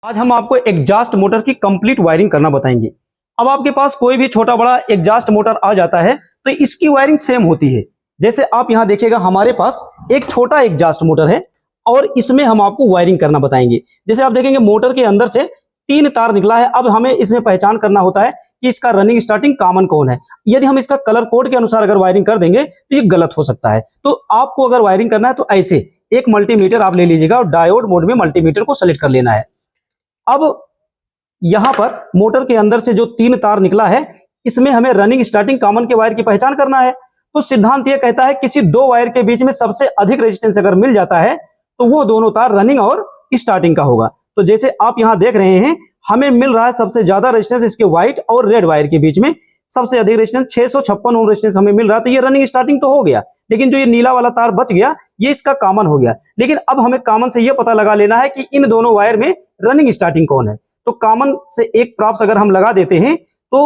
आज हम आपको एग्जॉस्ट मोटर की कंप्लीट वायरिंग करना बताएंगे। अब आपके पास कोई भी छोटा बड़ा एग्जॉस्ट मोटर आ जाता है तो इसकी वायरिंग सेम होती है। जैसे आप यहां देखिएगा, हमारे पास एक छोटा एग्जॉस्ट मोटर है और इसमें हम आपको वायरिंग करना बताएंगे। जैसे आप देखेंगे मोटर के अंदर से 3 तार निकला है। अब हमें इसमें पहचान करना होता है कि इसका रनिंग स्टार्टिंग कॉमन कौन है। यदि हम इसका कलर कोड के अनुसार अगर वायरिंग कर देंगे तो ये गलत हो सकता है। तो आपको अगर वायरिंग करना है तो ऐसे एक मल्टीमीटर आप ले लीजिएगा और डायोड मोड में मल्टीमीटर को सेलेक्ट कर लेना है। अब यहां पर मोटर के अंदर से जो 3 तार निकला है, इसमें हमें रनिंग स्टार्टिंग कॉमन के वायर की पहचान करना है। तो सिद्धांत यह कहता है किसी 2 वायर के बीच में सबसे अधिक रेजिस्टेंस अगर मिल जाता है तो वो दोनों तार रनिंग और स्टार्टिंग का होगा। तो जैसे आप यहां देख रहे हैं, हमें मिल रहा है सबसे ज्यादा रेजिस्टेंस इसके व्हाइट और रेड वायर के बीच में। सबसे अधिक रेजिस्टेंस 656 ओम रेजिस्टेंस हमें मिल रहा है। तो ये रनिंग स्टार्टिंग तो हो गया, लेकिन जो ये नीला वाला तार बच गया ये इसका कॉमन हो गया। लेकिन अब हमें कॉमन से ये पता लगा लेना है कि इन दोनों वायर में रनिंग स्टार्टिंग कौन है। तो कॉमन से एक प्रॉप्स अगर हम लगा देते हैं तो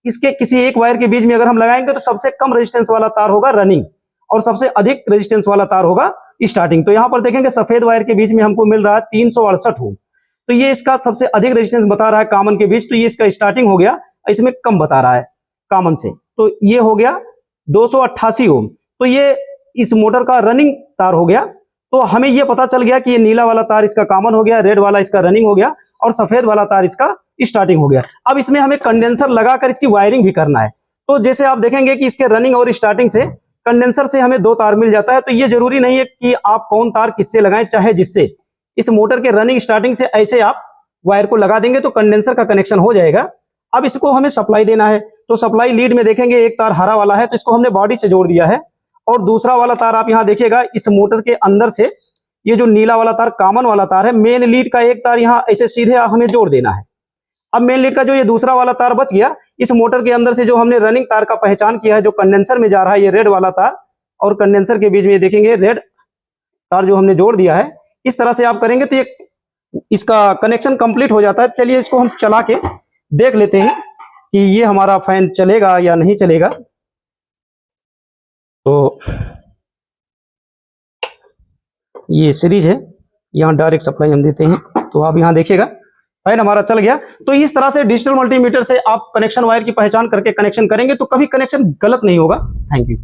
इसके किसी एक वायर के बीच में अगर हम लगाएंगे तो सबसे कम रेजिस्टेंस वाला तार होगा रनिंग और सबसे अधिक रेजिस्टेंस वाला तार होगा स्टार्टिंग। तो यहां पर देखेंगे सफेद वायर के बीच में हमको मिल रहा है 368 ओम, तो ये इसका सबसे अधिक रेजिस्टेंस बता रहा है कॉमन के बीच। तो ये इसका स्टार्टिंग हो गया, इसमें कम बता रहा है कॉमन से, तो ये हो गया 288 ओम। तो ये इस मोटर का रनिंग तार हो गया। तो हमें ये पता चल गया कि ये नीला वाला तार इसका कॉमन हो गया, रेड वाला इसका रनिंग हो गया और सफेद वाला तार इसका स्टार्टिंग हो गया। अब इसमें हमें कंडेंसर लगाकर इसकी वायरिंग भी करना है। तो जैसे आप देखेंगे कि इसके रनिंग और स्टार्टिंग से कंडेंसर से हमें 2 तार मिल जाता है। तो ये जरूरी नहीं है कि आप कौन तार किससे लगाएं, चाहे जिससे। इस मोटर के रनिंग स्टार्टिंग से ऐसे आप वायर को लगा देंगे तो कंडेंसर का कनेक्शन हो जाएगा। अब इसको हमें सप्लाई देना है, तो सप्लाई लीड में देखेंगे एक तार हरा वाला है, तो इसको हमने बॉडी से जोड़ दिया है। और दूसरा वाला तार आप यहां देखिएगा, इस मोटर के अंदर से ये जो नीला वाला तार कॉमन वाला तार है, मेन लीड का एक तार यहां ऐसे सीधे हमें जोड़ देना है। अब मेन लीड का जो ये दूसरा वाला तार बच गया, इस मोटर के अंदर से जो हमने रनिंग तार का पहचान किया है, जो कंडेंसर में जा रहा है, ये रेड वाला तार और कंडेंसर के बीच में देखेंगे रेड तार जो हमने जोड़ दिया है। इस तरह से आप करेंगे तो ये इसका कनेक्शन कंप्लीट हो जाता है। चलिए इसको हम चला के देख लेते हैं कि ये हमारा फैन चलेगा या नहीं चलेगा। तो ये सीरीज है, यहाँ डायरेक्ट सप्लाई हम देते हैं, तो आप यहाँ देखिएगा फैन हमारा चल गया। तो इस तरह से डिजिटल मल्टीमीटर से आप कनेक्शन वायर की पहचान करके कनेक्शन करेंगे तो कभी कनेक्शन गलत नहीं होगा। Thank you.